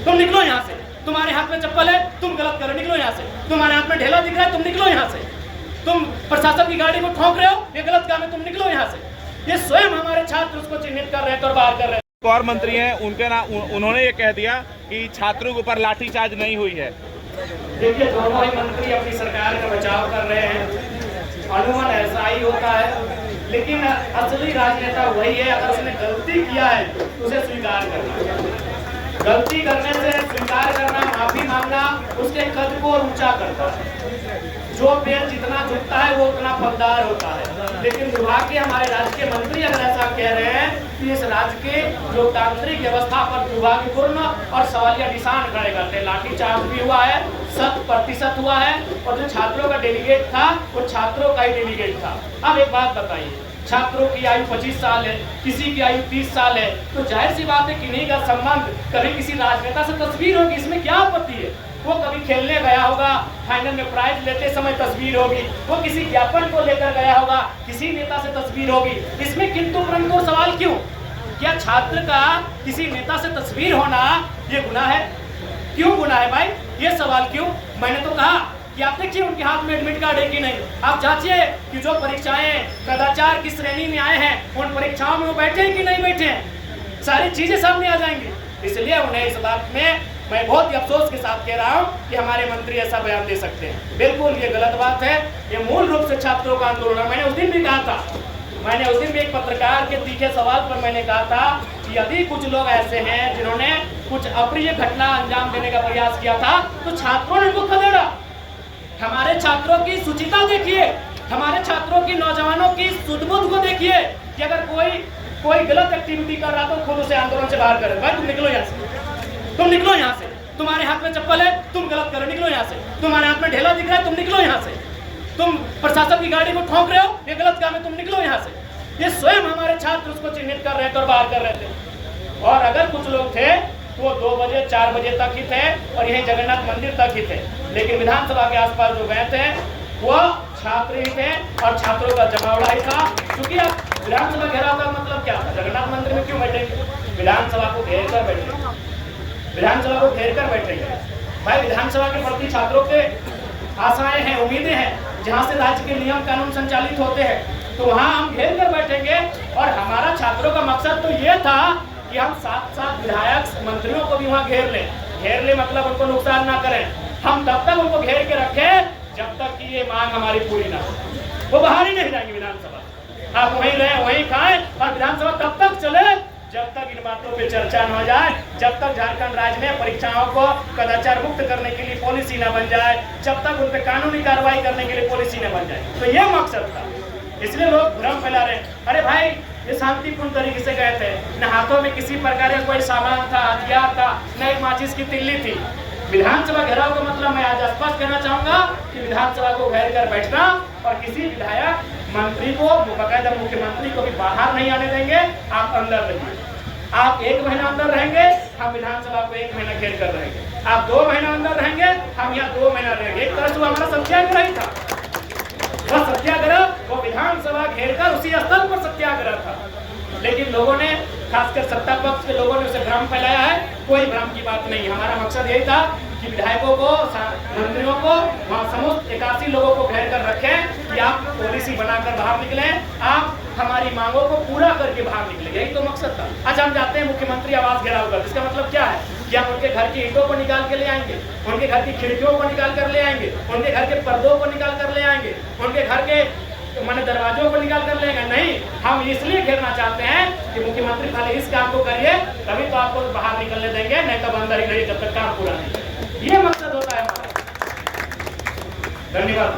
तुम निकलो यहाँ से। तुम्हारे हाथ में चप्पल है, तुम गलत कर रहे हो, निकलो यहाँ से। तुम्हारे हाथ में ढेला दिख रहा है, तुम निकलो यहाँ से। तुम प्रशासन की गाड़ी को ठोक रहे हो, ये गलत काम है, तुम निकलो यहाँ से। ये स्वयं हमारे छात्र उसको चिन्हित कर रहे हैं और बाहर कर रहे हैं। एक और मंत्री हैं, उनके ना उन्होंने ये कह दिया कि छात्रों के ऊपर लाठीचार्ज नहीं हुई है। देखिए, दोनों ही मंत्री अपनी सरकार का बचाव कर रहे हैं, अनुमान ऐसा ही होता है, लेकिन असली राजनेता वही है, अगर उसने गलती किया है तो उसे स्वीकार करना। गलती करने से स्वीकार करना, माफी मांगना उसके कद को ऊंचा करता है। जो पेड़ जितना झुकता है वो उतना फलदार होता है। लेकिन विभाग के हमारे राज्य के मंत्री अगर ऐसा कह रहे हैं कि इस राज्य के लोकतांत्रिक व्यवस्था पर दुर्भाग्यपूर्ण और सवालिया निशान खड़े करते हैं। लाठीचार्ज भी हुआ है, 100% हुआ है, और जो छात्रों का डेलीगेट था वो छात्रों का ही डेलीगेट था। अब एक बात बताइए, छात्रों की आयु 25 साल है, किसी की आयु 30 साल है, तो जाहिर सी बात है किन्हीं का संबंध कभी किसी राजनेता से तस्वीर होगी, इसमें क्या आपत्ति है। वो कभी खेलने गया होगा, फाइनल में प्राइज लेते समय तस्वीर होगी, वो किसी ज्ञापन को लेकर गया होगा, किसी नेता से तस्वीर होगी, इसमें किंतु परंतु सवाल क्यों? क्या छात्र का किसी नेता से तस्वीर होना ये गुनाह है? क्यों गुनाह है भाई, ये सवाल क्यों? मैंने तो कहा कि आप देखिए उनके हाथ में एडमिट कार्ड है कि नहीं, आप जांचिए कि जो परीक्षाएं कदाचार की श्रेणी में आए हैं उन परीक्षाओं में वो बैठे हैं कि नहीं बैठे हैं, सारी चीजें सामने आ जाएंगी। इसलिए उन्हें इस बात में मैं बहुत ही अफसोस के साथ कह रहा हूं कि हमारे मंत्री ऐसा बयान दे सकते हैं। बिल्कुल ये गलत बात है, ये मूल रूप से छात्रों का आंदोलन है। मैंने उस दिन भी कहा था, मैंने उस दिन भी एक पत्रकार के तीखे सवाल पर मैंने कहा था कि यदि कुछ लोग ऐसे हैं जिन्होंने कुछ अप्रिय घटना अंजाम देने का प्रयास किया था तो छात्रों ने उनको खदेड़ा। हमारे छात्रों की सुचिता देखिए, हमारे छात्रों की नौजवानों की सुध-बुध को देखिए कि अगर कोई गलत एक्टिविटी कर रहा तो खुद उसे आंदोलन से बाहर करे। भाई तुम निकलो यहाँ से, तुम निकलो यहाँ से। तुम्हारे हाथ में चप्पल है, तुम गलत कर रहे हो, निकलो यहाँ से। तुम्हारे हाथ में ढेला दिख रहा है, तुम निकलो यहाँ से। तुम प्रशासन की गाड़ी को ठोक रहे हो, ये गलत काम है, तुम निकलो यहाँ से। ये स्वयं हमारे छात्र उसको चिन्हित कर रहे थे और बाहर कर रहे थे। और अगर कुछ लोग थे वो 2 बजे 4 बजे तक ही थे और यही जगन्नाथ मंदिर तक ही थे, लेकिन विधानसभा के आसपास जो गए थे वो छात्र ही थे और छात्रों का जमावड़ा ही था। क्योंकि आप विधानसभा घेराव का मतलब क्या था? जगन्नाथ मंदिर में क्यों बैठेंगे? विधानसभा को घेर कर बैठेंगे, विधानसभा को घेर कर बैठेंगे। भाई विधानसभा के प्रति छात्रों के आशाएं हैं, उम्मीदें हैं, जहाँ से राज्य के नियम कानून संचालित होते हैं, तो वहाँ हम घेर कर बैठेंगे। और हमारा छात्रों का मकसद तो ये था कि हम साथ विधायक मंत्रियों को भी वहाँ घेर लें मतलब उनको नुकसान ना करें। हम तब तक उनको घेर के रखें जब तक कि ये मांग हमारी पूरी ना हो। वो बाहर ही नहीं जाएंगे विधानसभा, आप वहीं रहें वहीं खाएं, और विधानसभा तब तक चले जब तक इन बातों पे चर्चा न हो जाए, जब तक झारखंड राज्य में परीक्षाओं को कदाचार मुक्त करने के लिए पॉलिसी न बन जाए, जब तक उन पे कानूनी कार्रवाई करने के लिए पॉलिसी न बन जाए। तो ये मकसद था, इसलिए लोग भ्रम फैला रहे हैं। अरे भाई ये शांतिपूर्ण तरीके से गए थे, न हाथों में किसी प्रकार का कोई सामान था, हथियार था, न एक माचिस की तिल्ली थी। विधानसभा घेराव का मतलब मैं आज स्पष्ट कहना चाहूंगा कि विधानसभा को घेर कर बैठना और किसी विधायक मंत्री को, बाकायदा मुख्यमंत्री को भी बाहर नहीं आने देंगे। आप अंदर रहिए, आप 1 महीना अंदर रहेंगे, हम विधानसभा को 1 महीना घेर कर रहेंगे। आप 2 महीना अंदर रहेंगे, हम यहाँ 2 महीना रहेंगे। एक तरह से हमारा सत्याग्रह ही था, वह सत्याग्रह वो विधानसभा घेर कर उसी स्थल पर सत्याग्रह था। लेकिन लोगों ने, खासकर सत्ता पक्ष के लोगों ने उसे भ्रम फैलाया है। कोई भ्रम की बात नहीं। हमारा मकसद यही था कि विधायकों को, मंत्रियों को, वहाँ समस्त 81 लोगों को घेर कर रखें कि आप पॉलिसी बनाकर बाहर निकलें, आप हमारी मांगों को पूरा करके बाहर निकलें। यही तो मकसद था। आज हम जाते हैं मुख्यमंत्री आवास घेराव कर, इसका मतलब क्या है कि हम उनके घर की ईंटों को निकाल के ले आएंगे, उनके घर की खिड़कियों को निकाल कर ले आएंगे, उनके घर के पर्दों को निकाल कर ले आएंगे, उनके घर के मैंने दरवाजों को निकाल कर लेंगे। नहीं, हम इसलिए घेरना चाहते हैं कि मुख्यमंत्री खाली इस काम को करिए, तभी तो आपको बाहर निकलने देंगे, नहीं तो अंदर ही रहिए जब तक काम पूरा नहीं। ये मकसद होता है हमारा। धन्यवाद।